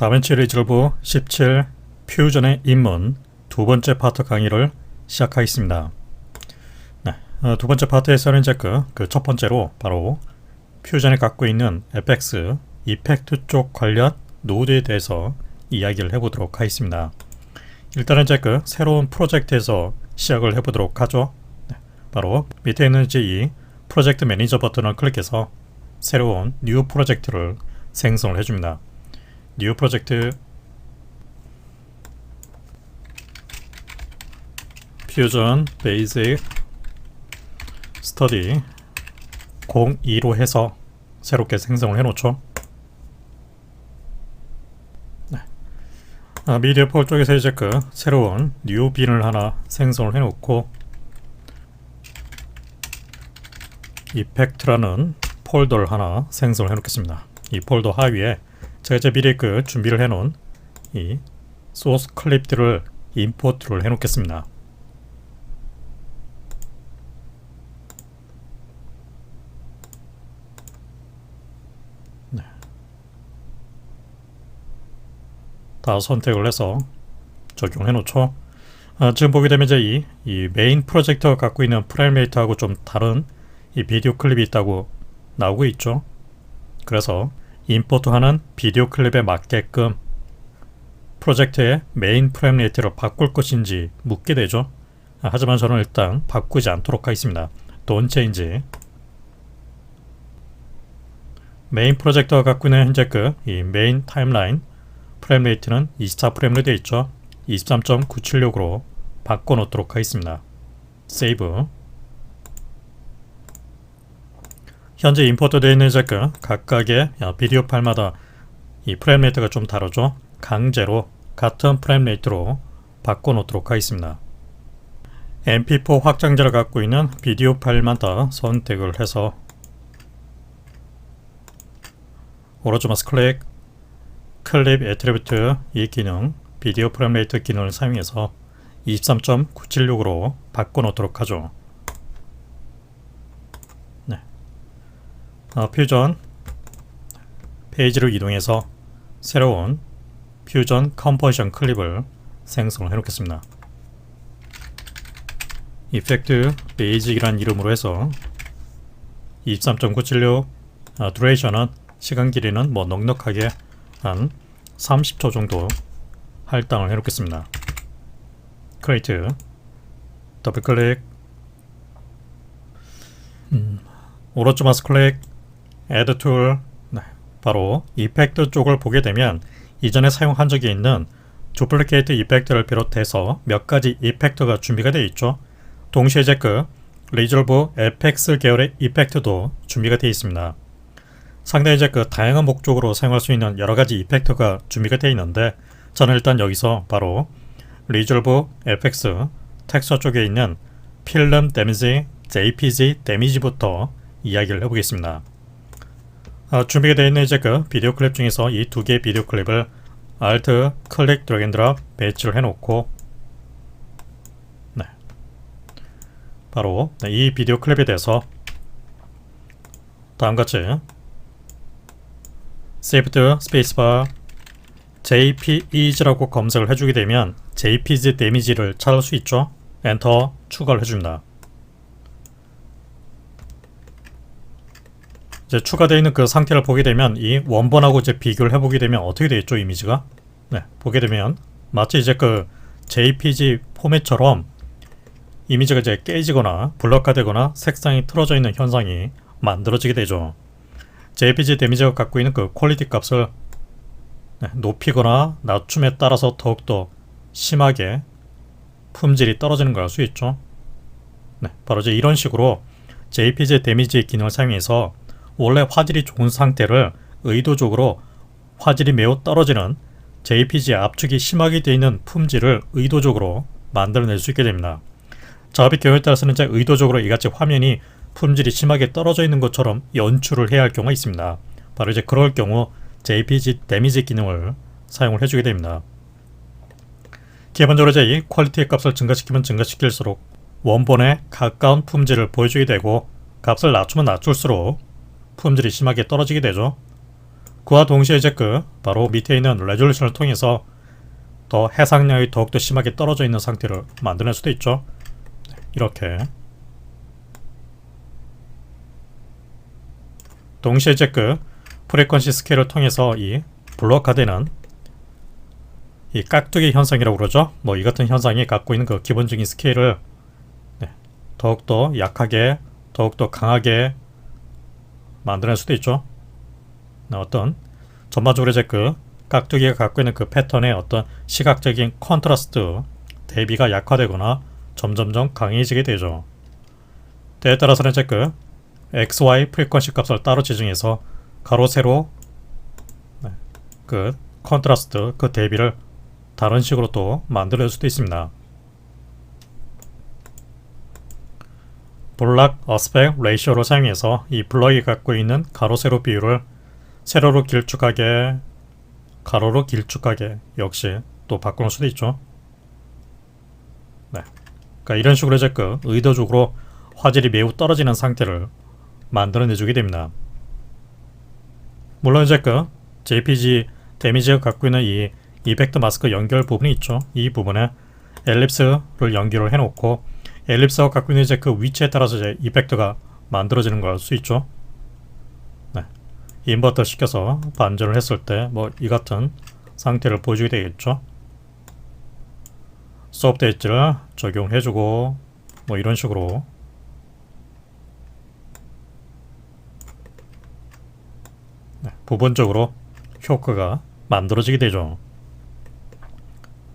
다빈치 리졸브 17 퓨전의 입문 두 번째 파트 강의를 시작하겠습니다. 네, 두 번째 파트에서는 이제 그 첫 번째로 바로 퓨전이 갖고 있는 FX 이펙트 쪽 관련 노드에 대해서 이야기를 해보도록 하겠습니다. 일단은 이제 그 새로운 프로젝트에서 시작을 해보도록 하죠. 네, 바로 밑에 있는 이제 이 프로젝트 매니저 버튼을 클릭해서 새로운 뉴 프로젝트를 생성을 해줍니다. 뉴 프로젝트 퓨전 베이직 스터디 02로 해서 새롭게 생성을 해놓죠. 네. 미디어 폴 쪽에서 이제 그 새로운 뉴 빈을 하나 생성을 해놓고 이펙트라는 폴더를 하나 생성을 해놓겠습니다. 이 폴더 하위에 제가 이제 미리 그 준비를 해놓은 이 소스 클립들을 임포트를 해놓겠습니다. 네. 다 선택을 해서 적용해 놓죠. 지금 보게 되면 이제 이 메인 프로젝터가 갖고 있는 프라임레이트하고 좀 다른 이 비디오 클립이 있다고 나오고 있죠. 그래서 임포트하는 비디오 클립에 맞게끔 프로젝트의 메인 프레임레이트를 바꿀 것인지 묻게 되죠. 하지만 저는 일단 바꾸지 않도록 하겠습니다. Don't change. 메인 프로젝터가 갖고 있는 현재 이 메인 타임라인 프레임레이트는 24프레임으로 되어 있죠. 23.976으로 바꿔놓도록 하겠습니다. 세이브. 현재 임포트 되어 있는 이제 각각의 비디오 파일마다 이 프레임레이트가 좀 다르죠. 강제로 같은 프레임레이트로 바꿔놓도록 하겠습니다. mp4 확장자를 갖고 있는 비디오 파일마다 선택을 해서 오른쪽 마우스 클릭 클립 애트리뷰트 이 기능 비디오 프레임레이트 기능을 사용해서 23.976으로 바꿔놓도록 하죠. 퓨전 페이지로 이동해서 새로운 퓨전 컴포지션 클립을 생성을 해놓겠습니다. 이펙트 베이직이라는 이름으로 해서 23.976 듀레이션은 시간 길이는 뭐 넉넉하게 한 30초 정도 할당을 해놓겠습니다. 크리에이트 더블 클릭 오른쪽 마우스 클릭 Add Tool. 네, 바로 이펙트 쪽을 보게 되면 이전에 사용한 적이 있는 두플리케이트 이펙트를 비롯해서 몇 가지 이펙트가 준비가 되어 있죠. 동시에 이제 리졸브 FX 계열의 이펙트도 준비가 되어 있습니다. 상당히 이제 다양한 목적으로 사용할 수 있는 여러 가지 이펙트가 준비가 되어 있는데 저는 일단 여기서 바로 리졸브 FX 텍스처 쪽에 있는 필름 데미지 JPG 데미지부터 이야기를 해보겠습니다. 준비가 되어 있는 이제 비디오 클립 중에서 이 두 개의 비디오 클립을 Alt 클릭 드래그 앤 드롭 배치를 해놓고 네. 바로 이 비디오 클립에 대해서 다음같이 Shift 스페이스바 JPEG라고 검색을 해주게 되면 JPG 데미지를 찾을 수 있죠. 엔터 추가를 해줍니다. 이제 추가되어 있는 그 상태를 보게 되면 이 원본하고 이제 비교를 해보게 되면 어떻게 되어 있죠, 이미지가? 네, 보게 되면 마치 이제 JPG 포맷처럼 이미지가 이제 깨지거나 블러카되거나 색상이 틀어져 있는 현상이 만들어지게 되죠. JPG 데미지가 갖고 있는 그 퀄리티 값을 높이거나 낮춤에 따라서 더욱더 심하게 품질이 떨어지는 걸 알 수 있죠. 네, 바로 이제 이런 식으로 JPG 데미지 기능을 사용해서 원래 화질이 좋은 상태를 의도적으로 화질이 매우 떨어지는 JPG 압축이 심하게 되어 있는 품질을 의도적으로 만들어낼 수 있게 됩니다. 작업의 경우에 따라서는 이제 의도적으로 이같이 화면이 품질이 심하게 떨어져 있는 것처럼 연출을 해야 할 경우가 있습니다. 바로 이제 그럴 경우 JPG 데미지 기능을 사용을 해주게 됩니다. 기본적으로 이제 이 퀄리티 값을 증가시키면 증가시킬수록 원본에 가까운 품질을 보여주게 되고 값을 낮추면 낮출수록 품질이 심하게 떨어지게 되죠. 그와 동시에 이제 바로 밑에 있는 레졸루션을 통해서 더 해상량이 더욱더 심하게 떨어져 있는 상태를 만들어낼 수도 있죠. 이렇게 동시에 이제 프리퀀시 스케일을 통해서 이 블록화되는 이 깍두기 현상이라고 그러죠. 이 같은 현상이 갖고 있는 그 기본적인 스케일을 더욱더 약하게, 더욱더 강하게 만들어낼 수도 있죠. 어떤 전반적으로 이제 깍두기가 갖고 있는 그 패턴의 어떤 시각적인 컨트라스트 대비가 약화되거나 점점점 강해지게 되죠. 때에 따라서는 이제 XY 프리퀀시 값을 따로 지정해서 가로 세로 그 컨트라스트 그 대비를 다른 식으로 또 만들 수도 있습니다. 블락 어스펙 레이시오를 사용해서 이 블럭이 갖고 있는 가로 세로 비율을 세로로 길쭉하게, 가로로 길쭉하게 역시 또 바꾸는 수도 있죠. 그러니까 이런 식으로 이제 의도적으로 화질이 매우 떨어지는 상태를 만들어내주게 됩니다. 물론 이제 JPG 데미지가 갖고 있는 이 이펙트 마스크 연결 부분이 있죠. 이 부분에 엘립스를 연결을 해놓고 엘립스가 갖고 있는 이제 위치에 따라서 이제 이펙트가 만들어지는 걸 알 수 있죠. 인버터 시켜서 반전을 했을 때 이 같은 상태를 보여주게 되겠죠. 소프트 엣지를 적용해주고 이런 식으로 부분적으로 효과가 만들어지게 되죠.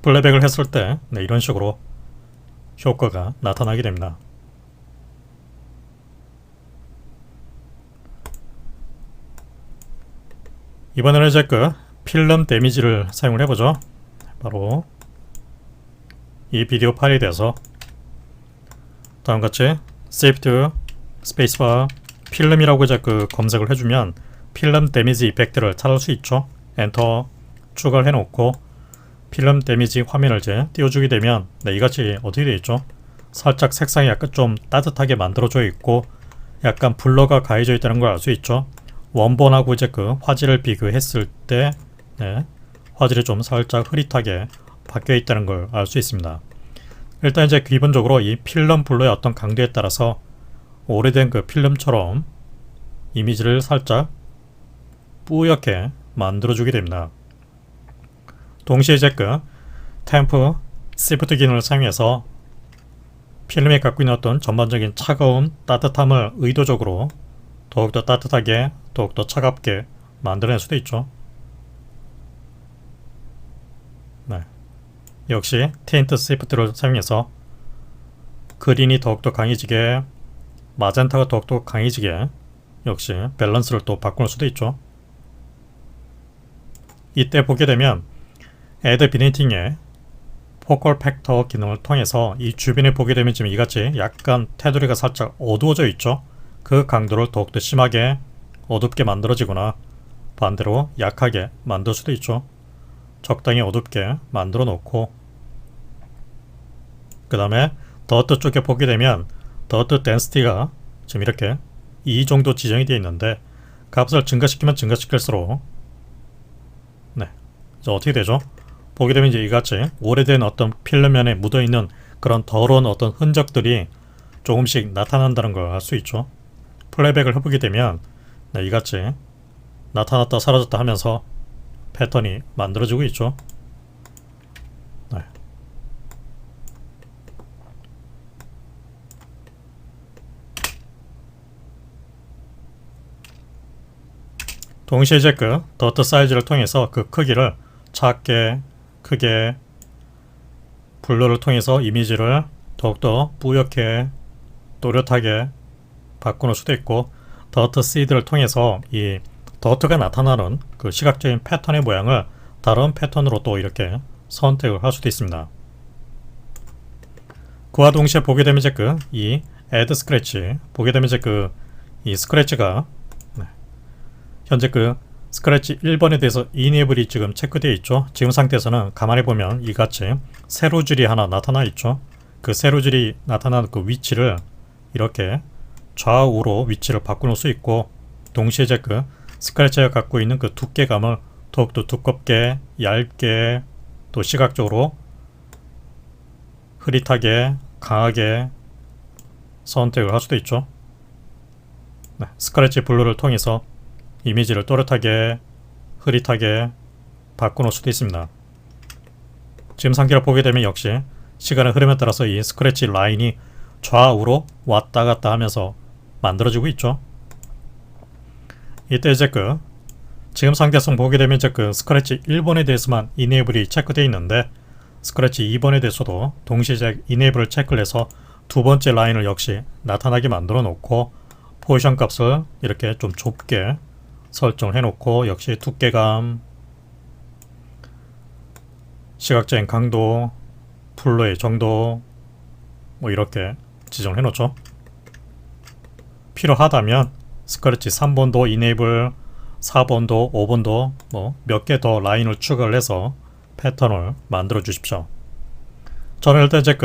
플레이백을 했을 때 이런 식으로 효과가 나타나게 됩니다. 이번에는 이제 필름 데미지를 사용을 해보죠. 바로 이 비디오 파일에 대해서 다음같이 Shift 스페이스바 필름이라고 이제 검색을 해주면 필름 데미지 이펙트를 찾을 수 있죠. 엔터 추가를 해놓고 필름 데미지 화면을 이제 띄워주게 되면 이같이 어떻게 되어 있죠. 살짝 색상이 약간 좀 따뜻하게 만들어져 있고 약간 블러가 가해져 있다는 걸 알 수 있죠. 원본하고 이제 화질을 비교했을 때 화질이 좀 살짝 흐릿하게 바뀌어 있다는 걸 알 수 있습니다. 일단 이제 기본적으로 이 필름 블러의 어떤 강도에 따라서 오래된 필름처럼 이미지를 살짝 뿌옇게 만들어주게 됩니다. 동시에 이제 템프 시프트 기능을 사용해서 필름이 갖고 있는 어떤 전반적인 차가운 따뜻함을 의도적으로 더욱더 따뜻하게, 더욱더 차갑게 만들어낼 수도 있죠. 역시 틴트 시프트를 사용해서 그린이 더욱더 강해지게, 마젠타가 더욱더 강해지게 역시 밸런스를 또 바꿀 수도 있죠. 이때 보게 되면 Add Vignetting의 포컬 팩터 기능을 통해서 이 주변에 보게 되면 지금 이같이 약간 테두리가 살짝 어두워져 있죠. 그 강도를 더욱더 심하게 어둡게 만들어지거나 반대로 약하게 만들 수도 있죠. 적당히 어둡게 만들어 놓고 그 다음에 더트 쪽에 보게 되면 더트 덴시티가 지금 이렇게 이 정도 지정이 되어 있는데 값을 증가시키면 증가시킬수록 어떻게 되죠? 보게 되면 이제 이같이 오래된 어떤 필름면에 묻어있는 그런 더러운 어떤 흔적들이 조금씩 나타난다는 걸 알 수 있죠. 플레이백을 해보게 되면 이같이 나타났다 사라졌다 하면서 패턴이 만들어지고 있죠. 동시에 이제 더트 사이즈를 통해서 그 크기를 작게, 크게, 블러를 통해서 이미지를 더욱더 뿌옇게, 또렷하게 바꾸는 수도 있고, 더트 시드를 통해서 이 더트가 나타나는 그 시각적인 패턴의 모양을 다른 패턴으로 또 이렇게 선택을 할 수도 있습니다. 그와 동시에 보게 되면 이제 이 Add Scratch 보게 되면 이제 이 스크래치가 현재 스크래치 1번에 대해서 이네이블이 지금 체크되어 있죠. 지금 상태에서는 가만히 보면 이같이 세로줄이 하나 나타나 있죠. 그 세로줄이 나타나는 그 위치를 이렇게 좌우로 위치를 바꾸는 수 있고, 동시에 이제 스크래치가 갖고 있는 그 두께감을 더욱더 두껍게, 얇게, 또 시각적으로 흐릿하게, 강하게 선택을 할 수도 있죠. 네, 스크래치 블루를 통해서 이미지를 또렷하게, 흐릿하게 바꿔놓을 수도 있습니다. 지금 상태를 보게 되면 역시 시간의 흐름에 따라서 이 스크래치 라인이 좌우로 왔다 갔다 하면서 만들어지고 있죠. 이때 이제 지금 상태에서 보게 되면 이제 스크래치 1번에 대해서만 이네이블이 체크되어 있는데, 스크래치 2번에 대해서도 동시에 이제 이네이블을 체크를 해서 두 번째 라인을 역시 나타나게 만들어 놓고, 포지션 값을 이렇게 좀 좁게 설정을 해 놓고, 역시 두께감, 시각적인 강도, 플로의 정도 뭐 이렇게 지정을 해 놓죠. 필요하다면 스크래치 3번도 이네이블, 4번도, 5번도 뭐 몇 개 더 라인을 추가를 해서 패턴을 만들어 주십시오. 저는 일단 이제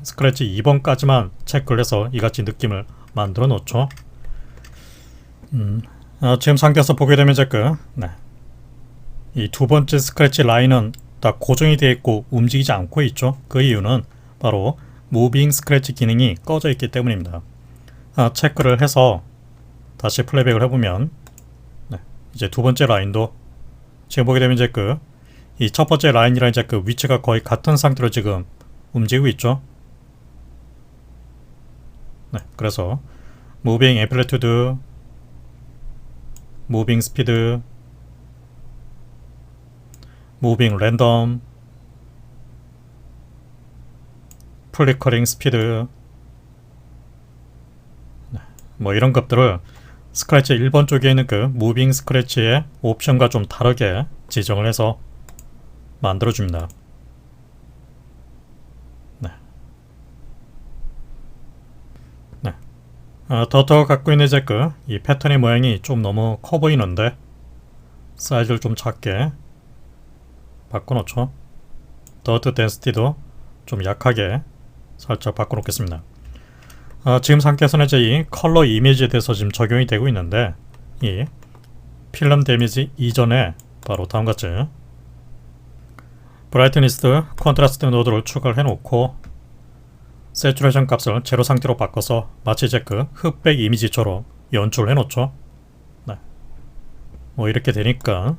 스크래치 2번까지만 체크를 해서 이같이 느낌을 만들어 놓죠. 지금 상태에서 보게 되면 이제 이 두 번째 스크래치 라인은 다 고정이 되어 있고 움직이지 않고 있죠. 그 이유는 바로 무빙 스크래치 기능이 꺼져 있기 때문입니다. 체크를 해서 다시 플레이백을 해보면 이제 두 번째 라인도 지금 보게 되면 이제 이 첫 번째 라인이랑 이제 위치가 거의 같은 상태로 지금 움직이고 있죠. 네, 그래서 무빙 앰플리튜드, 무빙 스피드, 무빙 랜덤, 플리커링 스피드, 뭐 이런 것들을 스크래치 1번 쪽에 있는 무빙 스크래치의 옵션과 좀 다르게 지정을 해서 만들어줍니다. 더더 갖고 있는 이제 이 패턴의 모양이 좀 너무 커 보이는데 사이즈를 좀 작게 바꿔놓죠. 더트 덴시티도 좀 약하게 살짝 바꿔놓겠습니다. 지금 상태에서는 이제 이 컬러 이미지에 대해서 지금 적용이 되고 있는데, 이 필름 데미지 이전에 바로 다음같이 브라이트니스, 컨트라스트 노드를 추가를 해놓고 세츄레이션 값을 제로 상태로 바꿔서 마치 이제 흑백 이미지처럼 연출을 해놓죠. 뭐 이렇게 되니까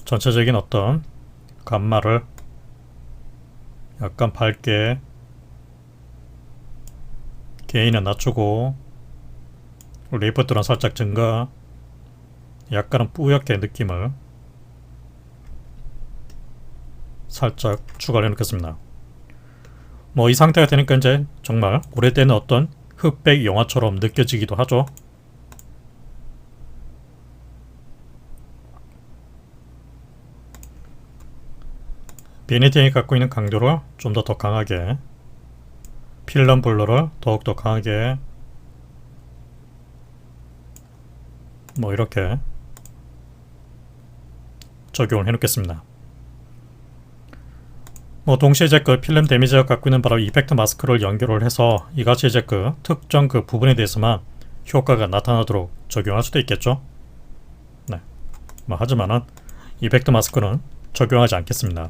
전체적인 어떤 감마를 약간 밝게, 게인은 낮추고, 리프트는 살짝 증가, 약간은 뿌옇게 느낌을 살짝 추가를 해놓겠습니다. 뭐 이 상태가 되니까 이제 정말 오래된 어떤 흑백 영화처럼 느껴지기도 하죠. 비니팅이 갖고 있는 강도를 좀 더 강하게, 필름 블러를 더욱더 강하게, 뭐 이렇게 적용을 해놓겠습니다. 뭐 동시에 이제 필름 데미지가 갖고 있는 바로 이펙트 마스크를 연결을 해서 이같이 이제 특정 부분에 대해서만 효과가 나타나도록 적용할 수도 있겠죠. 뭐 하지만은 이펙트 마스크는 적용하지 않겠습니다.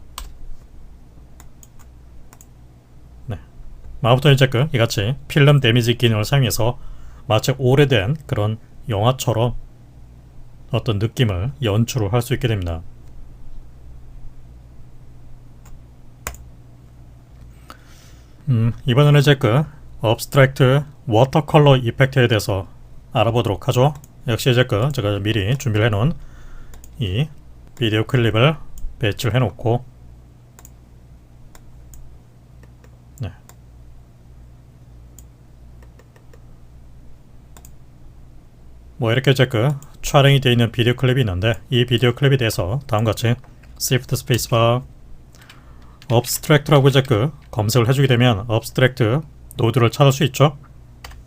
마부터 이제 이같이 필름 데미지 기능을 사용해서 마치 오래된 그런 영화처럼 어떤 느낌을 연출을 할 수 있게 됩니다. 이번에는 이제 업스트랙트 워터컬러 이펙트에 대해서 알아보도록 하죠. 역시 이제 제가 미리 준비를 해놓은 이 비디오 클립을 배치를 해놓고, 뭐 이렇게 이제 촬영이 되어 있는 비디오 클립이 있는데, 이 비디오 클립에 대해서 다음같이 Shift 스페이스바 업스트랙트라고 이제 검색을 해주게 되면 업스트랙트 노드를 찾을 수 있죠.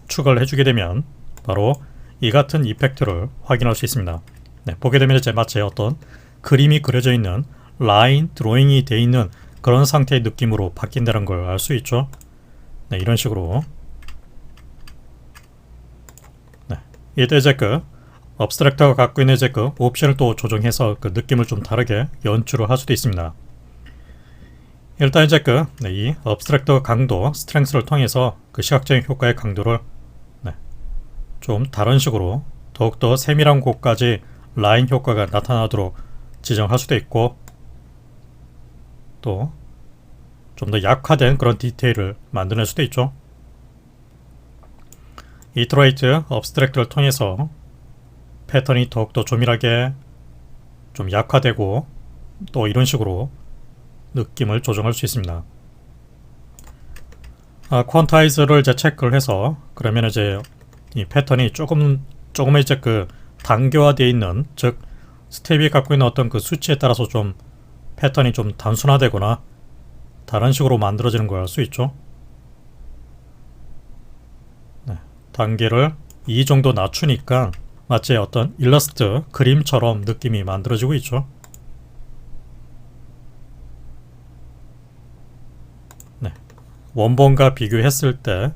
추가를 해주게 되면 바로 이 같은 이펙트를 확인할 수 있습니다. 보게 되면 이제 마치 어떤 그림이 그려져 있는 라인 드로잉이 되어 있는 그런 상태의 느낌으로 바뀐다는 걸 알 수 있죠. 이런 식으로 이때 이제 업스트랙터가 갖고 있는 이제 그 옵션을 또 조정해서 그 느낌을 좀 다르게 연출을 할 수도 있습니다. 일단 이제 이 업스트랙터 강도 스트렝스를 통해서 그 시각적인 효과의 강도를 좀 다른 식으로 더욱더 세밀한 곳까지 라인 효과가 나타나도록 지정할 수도 있고, 또 좀 더 약화된 그런 디테일을 만들어낼 수도 있죠. 이터레이트 업스트랙트를 통해서 패턴이 더욱더 조밀하게 좀 약화되고, 또 이런 식으로 느낌을 조정할 수 있습니다. 퀀타이즈를 이제 체크를 해서, 그러면 이제 이 패턴이 조금은 이제 그 단계화되어 있는, 즉 스텝이 갖고 있는 어떤 그 수치에 따라서 좀 패턴이 좀 단순화되거나 다른 식으로 만들어지는 걸 알 수 있죠. 단계를 2 정도 낮추니까 마치 어떤 일러스트 그림처럼 느낌이 만들어지고 있죠. 원본과 비교했을 때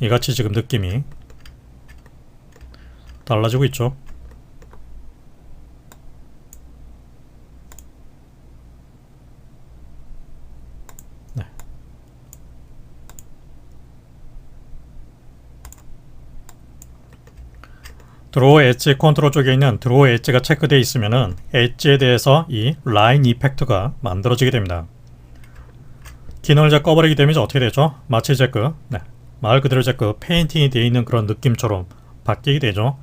이같이 지금 느낌이 달라지고 있죠. 드로우 엣지 컨트롤 쪽에 있는 드로우 엣지가 체크되어 있으면은 엣지에 대해서 이 라인 이펙트가 만들어지게 됩니다. 기능을 이제 꺼버리게 되면 이제 어떻게 되죠? 마치 이제 말 그대로 이제 페인팅이 되어 있는 그런 느낌처럼 바뀌게 되죠.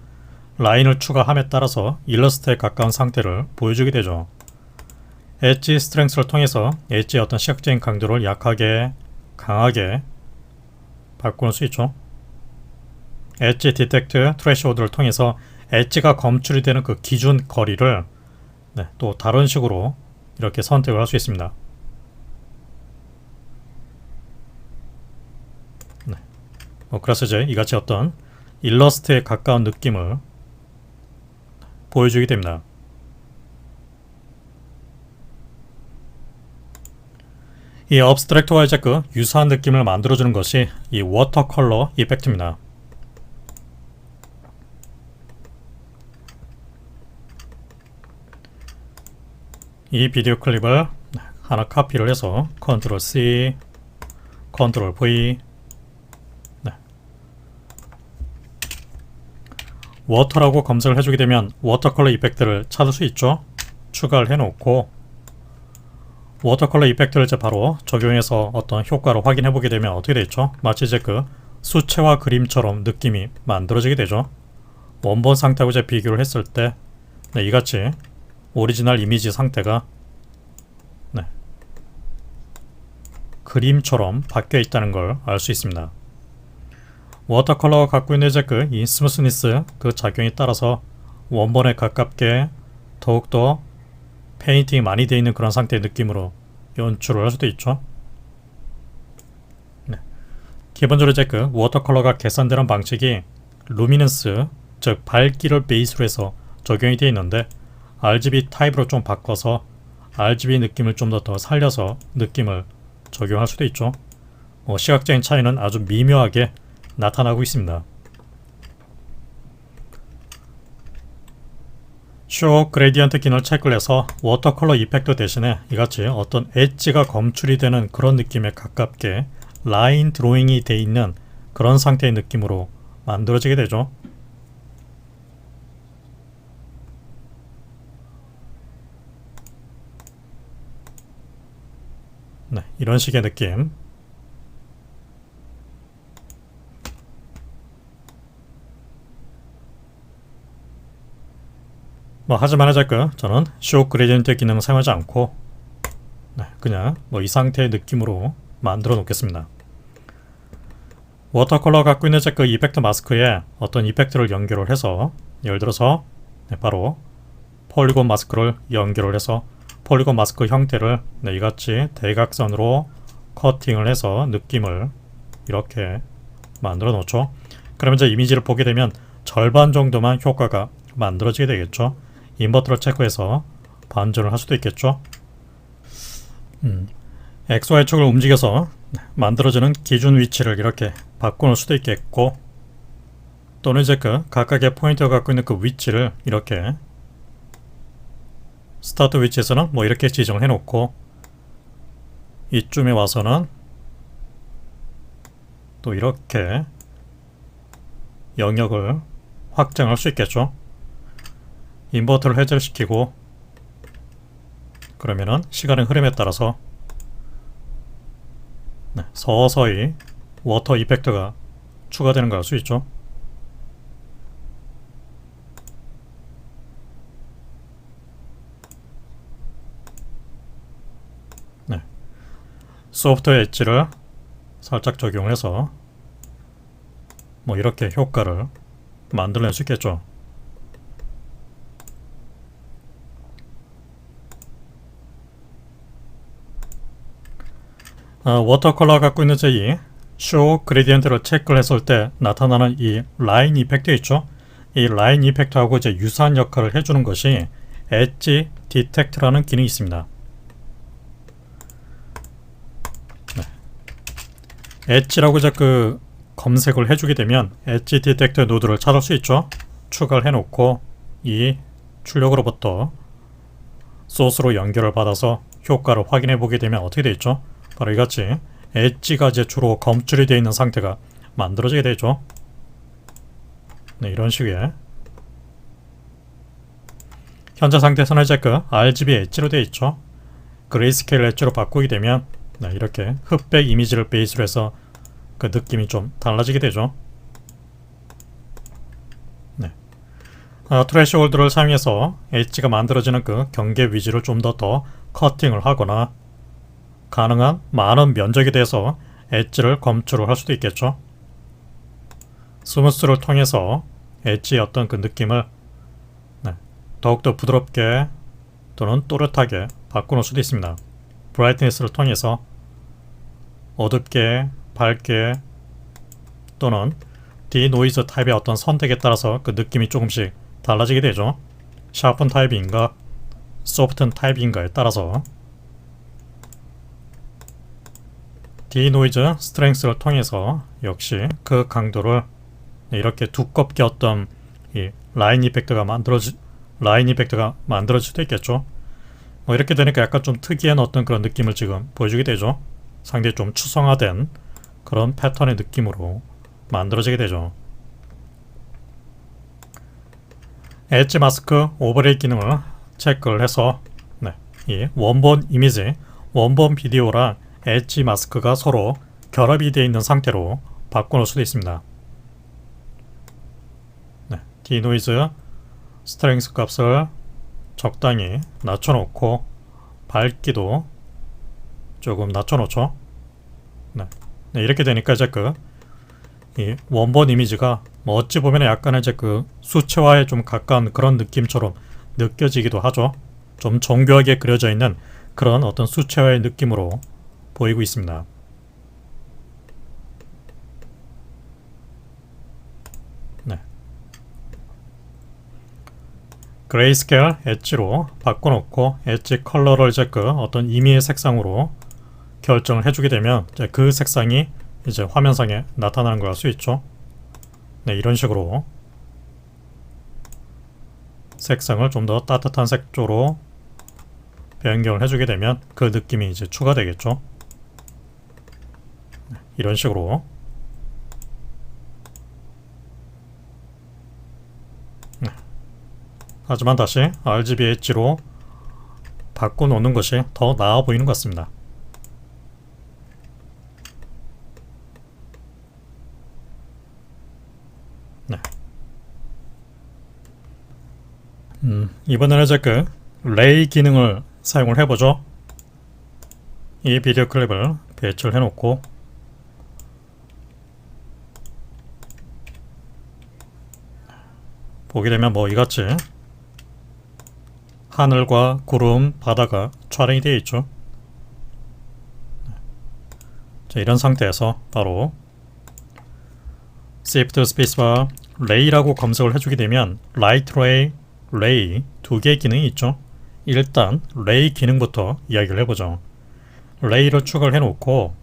라인을 추가함에 따라서 일러스트에 가까운 상태를 보여주게 되죠. 엣지 스트렝스를 통해서 엣지의 어떤 시각적인 강도를 약하게, 강하게 바꿀 수 있죠. 엣지 디텍트 트레시홀드를 통해서 엣지가 검출이 되는 그 기준 거리를 또 다른 식으로 이렇게 선택을 할 수 있습니다. 그래서 이제 이같이 어떤 일러스트에 가까운 느낌을 보여주게 됩니다. 이 업스트랙트와 이제 유사한 느낌을 만들어주는 것이 이 워터 컬러 이펙트입니다. 이 비디오 클립을 하나 카피를 해서 컨트롤 C, 컨트롤 V, 워터라고 검색을 해주게 되면 워터컬러 이펙트를 찾을 수 있죠. 추가를 해놓고 워터컬러 이펙트를 이제 바로 적용해서 어떤 효과를 확인해 보게 되면 어떻게 되죠? 마치 이제 수채화 그림처럼 느낌이 만들어지게 되죠. 원본 상태하고 이제 비교를 했을 때 이같이 오리지널 이미지 상태가 그림처럼 바뀌어 있다는 걸 알 수 있습니다. 워터컬러가 갖고 있는 이제 이 스무스니스 작용에 따라서 원본에 가깝게 더욱더 페인팅이 많이 되어 있는 그런 상태의 느낌으로 연출을 할 수도 있죠. 기본적으로 이제 워터컬러가 계산되는 방식이 루미넌스, 즉 밝기를 베이스로 해서 적용이 되어 있는데, RGB 타입으로 좀 바꿔서 RGB 느낌을 좀 더 살려서 느낌을 적용할 수도 있죠. 시각적인 차이는 아주 미묘하게 나타나고 있습니다. 쇼 그레디언트 기능을 체크를 해서 워터컬러 이펙트 대신에 이같이 어떤 엣지가 검출이 되는 그런 느낌에 가깝게 라인 드로잉이 되어 있는 그런 상태의 느낌으로 만들어지게 되죠. 이런 식의 느낌. 하지만 이제 저는 쇼 그레디언트 기능을 사용하지 않고 그냥 이 상태의 느낌으로 만들어 놓겠습니다. 워터컬러가 갖고 있는 이제 이펙트 마스크에 어떤 이펙트를 연결을 해서, 예를 들어서 바로 폴리곤 마스크를 연결을 해서 폴리곤 마스크 형태를 이같이 대각선으로 커팅을 해서 느낌을 이렇게 만들어 놓죠. 그러면 이제 이미지를 보게 되면 절반 정도만 효과가 만들어지게 되겠죠. 인버터를 체크해서 반전을 할 수도 있겠죠. XY축을 움직여서 만들어지는 기준 위치를 이렇게 바꿔놓을 수도 있겠고, 또는 이제 그 각각의 포인트가 갖고 있는 그 위치를 이렇게 스타트 위치에서는 뭐 이렇게 지정을 해놓고 이쯤에 와서는 또 이렇게 영역을 확장할 수 있겠죠. 인버터를 해제를 시키고 그러면은 시간의 흐름에 따라서 서서히 워터 이펙트가 추가되는 걸 알 수 있죠. 소프트웨어 엣지를 살짝 적용해서 뭐 이렇게 효과를 만들어낼 수 있겠죠. 워터컬러가 갖고 있는 이 쇼 그레디언트를 체크를 했을 때 나타나는 이 라인 이펙트 있죠. 이 라인 이펙트하고 이제 유사한 역할을 해주는 것이 엣지 디텍트라는 기능이 있습니다. 엣지라고 이제 그 검색을 해주게 되면 엣지 디텍터 노드를 찾을 수 있죠. 추가를 해놓고 이 출력으로부터 소스로 연결을 받아서 효과를 확인해 보게 되면 어떻게 되죠? 바로 이같이 엣지가 이제 주로 검출이 되어 있는 상태가 만들어지게 되죠. 네, 이런 식의 현재 상태에서는 이제 그 RGB 엣지로 되어 있죠. 그레이스케일 엣지로 바꾸게 되면 이렇게 흑백 이미지를 베이스로 해서 그 느낌이 좀 달라지게 되죠. 트래시홀드를 사용해서 엣지가 만들어지는 그 경계 위지를 좀 더 커팅을 하거나 가능한 많은 면적에 대해서 엣지를 검출을 할 수도 있겠죠. 스무스를 통해서 엣지의 어떤 그 느낌을 더욱더 부드럽게 또는 또렷하게 바꾸는 수도 있습니다. 브라이트니스를 통해서 어둡게, 밝게 또는 디노이즈 타입의 어떤 선택에 따라서 그 느낌이 조금씩 달라지게 되죠. 샤픈 타입인가 소프트 타입인가에 따라서 디노이즈 스트렝스를 통해서 역시 그 강도를 이렇게 두껍게 어떤 이 라인 이펙트가 만들어질 수도 있겠죠. 뭐 이렇게 되니까 약간 좀 특이한 어떤 그런 느낌을 지금 보여주게 되죠. 상당히 좀 추상화된 그런 패턴의 느낌으로 만들어지게 되죠. 엣지 마스크 오버레이 기능을 체크를 해서 이 원본 이미지, 원본 비디오랑 엣지 마스크가 서로 결합이 되어 있는 상태로 바꿔놓을 수도 있습니다. 디노이즈 스트렝스 값을 적당히 낮춰놓고 밝기도 조금 낮춰놓죠. 이렇게 되니까 이제 이 원본 이미지가 뭐 어찌 보면 약간의 이제 그 수채화에 좀 가까운 그런 느낌처럼 느껴지기도 하죠. 좀 정교하게 그려져 있는 그런 어떤 수채화의 느낌으로 보이고 있습니다. 그레이스케일 엣지로 바꿔놓고 엣지 컬러를 이제 그 어떤 임의의 색상으로 결정을 해주게 되면 이제 그 색상이 이제 화면상에 나타나는 걸 알 수 있죠. 이런 식으로 색상을 좀 더 따뜻한 색조로 변경을 해주게 되면 그 느낌이 이제 추가되겠죠. 이런 식으로 하지만 다시 RGB 엣지로 바꿔놓는 것이 더 나아 보이는 것 같습니다. 이번에는 이제 그 레이 기능을 사용을 해보죠. 이 비디오 클립을 배치를 해놓고 보게 되면 뭐 이같이 하늘과 구름, 바다가 촬영이 되어 있죠. 자, 이런 상태에서 바로 Shift 스페이스바 레이라고 검색을 해주게 되면 라이트 레이, 레이 두 개의 기능이 있죠. 일단 레이 기능부터 이야기를 해보죠. 레이를 추가를 해놓고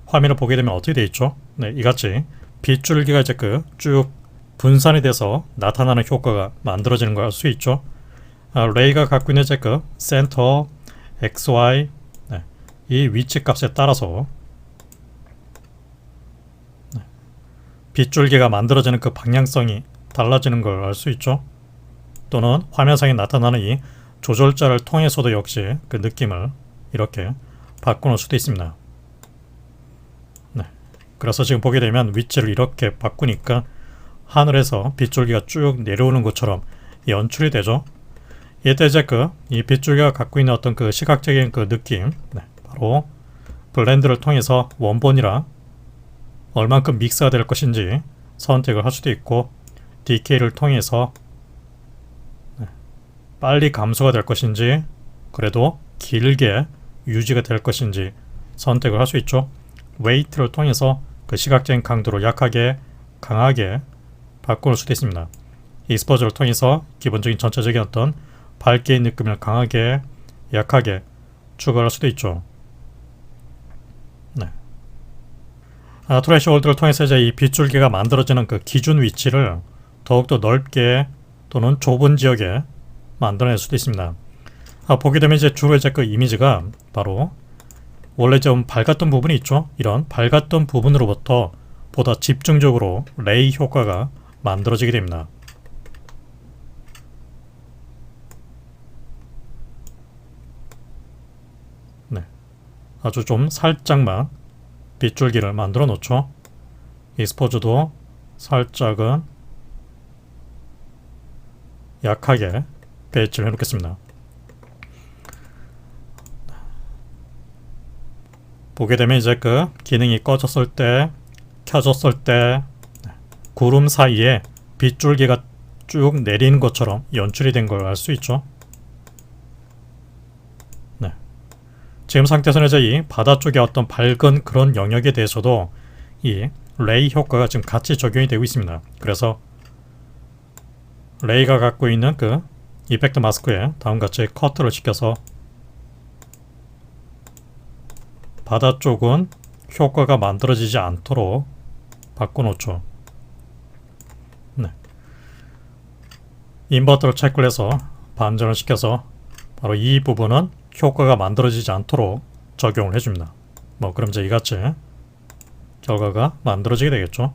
화면을 보게 되면 어떻게 되어 있죠? 이같이 빗줄기가 이제 쭉 분산이 돼서 나타나는 효과가 만들어지는 걸 알 수 있죠. 레이가 갖고 있는 이제 그 센터 XY 이 위치 값에 따라서 빗줄기가 만들어지는 그 방향성이 달라지는 걸 알 수 있죠. 또는 화면상에 나타나는 이 조절자를 통해서도 역시 그 느낌을 이렇게 바꾸는 수도 있습니다. 그래서 지금 보게 되면 위치를 이렇게 바꾸니까 하늘에서 빗줄기가 쭉 내려오는 것처럼 연출이 되죠. 이때 이제 이 빗줄기가 갖고 있는 어떤 그 시각적인 그 느낌, 바로 블렌드를 통해서 원본이랑 얼만큼 믹스가 될 것인지 선택을 할 수도 있고, 디케이를 통해서 빨리 감소가 될 것인지 그래도 길게 유지가 될 것인지 선택을 할 수 있죠. 웨이트를 통해서 그 시각적인 강도를 약하게 강하게 바꿀 수도 있습니다. 익스포저를 통해서 기본적인 전체적인 어떤 밝기의 느낌을 강하게 약하게 추가할 수도 있죠. 트래시홀드를 통해서 이제 이 빗줄기가 만들어지는 그 기준 위치를 더욱더 넓게 또는 좁은 지역에 만들어낼 수도 있습니다. 보게 되면 이제 주로 이제 그 이미지가 바로 원래 좀 밝았던 부분이 있죠. 이런 밝았던 부분으로부터 보다 집중적으로 레이 효과가 만들어지게 됩니다. 아주 좀 살짝만 빗줄기를 만들어 놓죠. 익스포즈도 살짝은 약하게 배치를 해 놓겠습니다. 보게 되면 이제 그 기능이 꺼졌을 때, 켜졌을 때 구름 사이에 빗줄기가 쭉 내리는 것처럼 연출이 된 걸 알 수 있죠. 지금 상태에서는 이제 이 바다 쪽의 어떤 밝은 그런 영역에 대해서도 이 레이 효과가 지금 같이 적용이 되고 있습니다. 그래서 레이가 갖고 있는 그 이펙트 마스크에 다음같이 커트를 시켜서 바다 쪽은 효과가 만들어지지 않도록 바꿔놓죠. 인버터를 체크를 해서 반전을 시켜서 바로 이 부분은 효과가 만들어지지 않도록 적용을 해줍니다. 그럼 이제 이같이 결과가 만들어지게 되겠죠.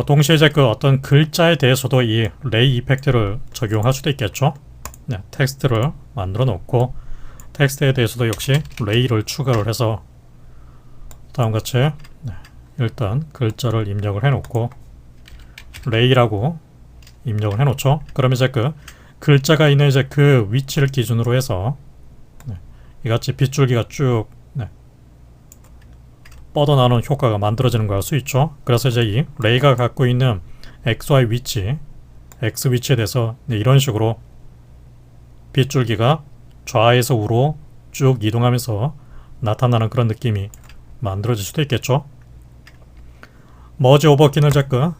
동시에 이제 그 어떤 글자에 대해서도 이 레이 이펙트를 적용할 수도 있겠죠. 텍스트를 만들어 놓고 텍스트에 대해서도 역시 레이를 추가를 해서 다음같이 일단 글자를 입력을 해놓고 레이라고 입력을 해놓죠. 그러면 이제 그 글자가 있는 이제 그 위치를 기준으로 해서 이같이 빗줄기가 쭉 뻗어나오는 효과가 만들어지는 걸 알 수 있죠. 그래서 이제 이 레이가 갖고 있는 XY 위치, X 위치에 대해서 이런 식으로 빗줄기가 좌에서 우로 쭉 이동하면서 나타나는 그런 느낌이 만들어질 수도 있겠죠. 머지 오버킨을 자꾸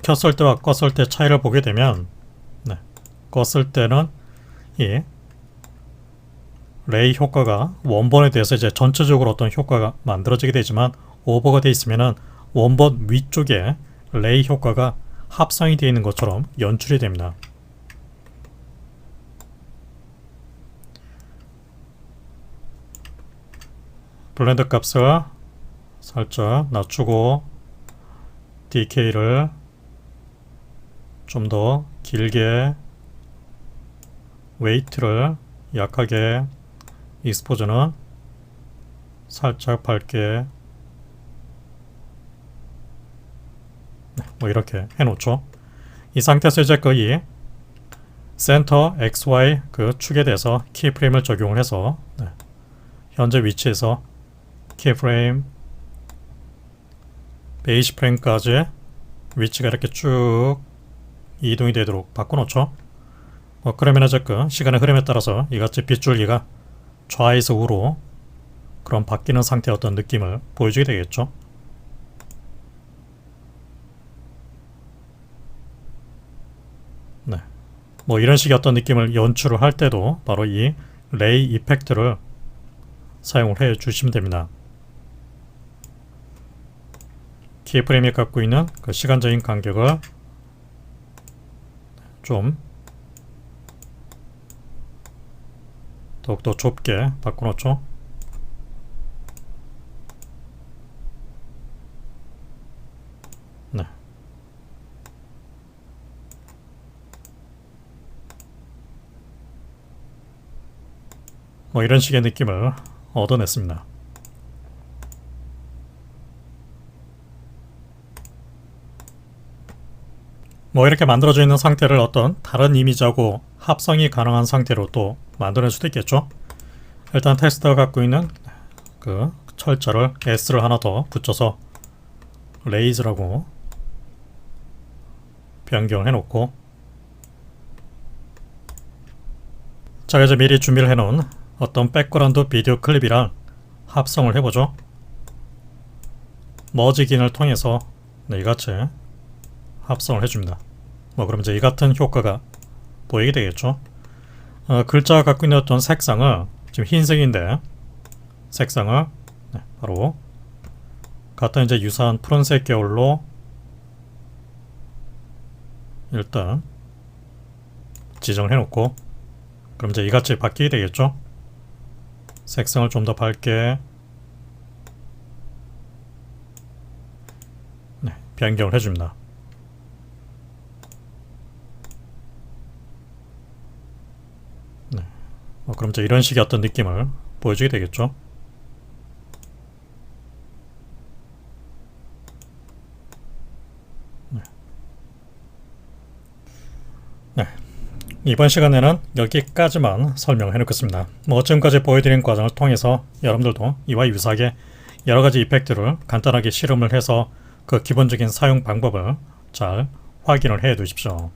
켰을 때와 껐을 때 차이를 보게 되면 껐을 때는 이 레이 효과가 원본에 대해서 이제 전체적으로 어떤 효과가 만들어지게 되지만, 오버가 되어 있으면은 원본 위쪽에 레이 효과가 합성이 되어 있는 것처럼 연출이 됩니다. 블렌드 값을 살짝 낮추고 DK를 좀 더 길게, 웨이트를 약하게, 익스포저는 살짝 밝게 이렇게 해놓죠. 이 상태에서 이제 이 센터 XY 그 축에 대해서 키프레임을 적용을 해서 현재 위치에서 키프레임 베이스 프레임까지 위치가 이렇게 쭉 이동이 되도록 바꿔놓죠. 그러면 이제 시간의 흐름에 따라서 이같이 빗줄기가 좌에서 우로 그런 바뀌는 상태의 어떤 느낌을 보여주게 되겠죠. 이런 식의 어떤 느낌을 연출을 할 때도 바로 이 레이 이펙트를 사용을 해 주시면 됩니다. 키프레임이 갖고 있는 그 시간적인 간격을 좀 더욱더 좁게 바꿔놓죠. 네. 뭐 이런 식의 느낌을 얻어냈습니다. 뭐 이렇게 만들어져 있는 상태를 어떤 다른 이미지하고 합성이 가능한 상태로 또 만들어낼 수도 있겠죠. 일단 텍스트가 갖고 있는 그 철자를 S를 하나 더 붙여서 레이즈라고 변경을 해놓고, 자 이제 미리 준비를 해놓은 어떤 백그라운드 비디오 클립이랑 합성을 해보죠. 머지 기능을 통해서 이같이 합성을 해줍니다. 뭐 그럼 이제 이 같은 효과가 보이게 되겠죠. 글자가 갖고 있는 어떤 색상을, 지금 흰색인데 색상을 바로 같은 이제 유사한 푸른색 계열로 일단 지정을 해놓고, 그럼 이제 이같이 바뀌게 되겠죠. 색상을 좀 더 밝게 변경을 해줍니다. 그럼 이제 이런 식의 어떤 느낌을 보여주게 되겠죠. 네. 이번 시간에는 여기까지만 설명을 해놓겠습니다. 뭐 지금까지 보여드린 과정을 통해서 여러분들도 이와 유사하게 여러가지 이펙트를 간단하게 실험을 해서 그 기본적인 사용 방법을 잘 확인을 해 두십시오.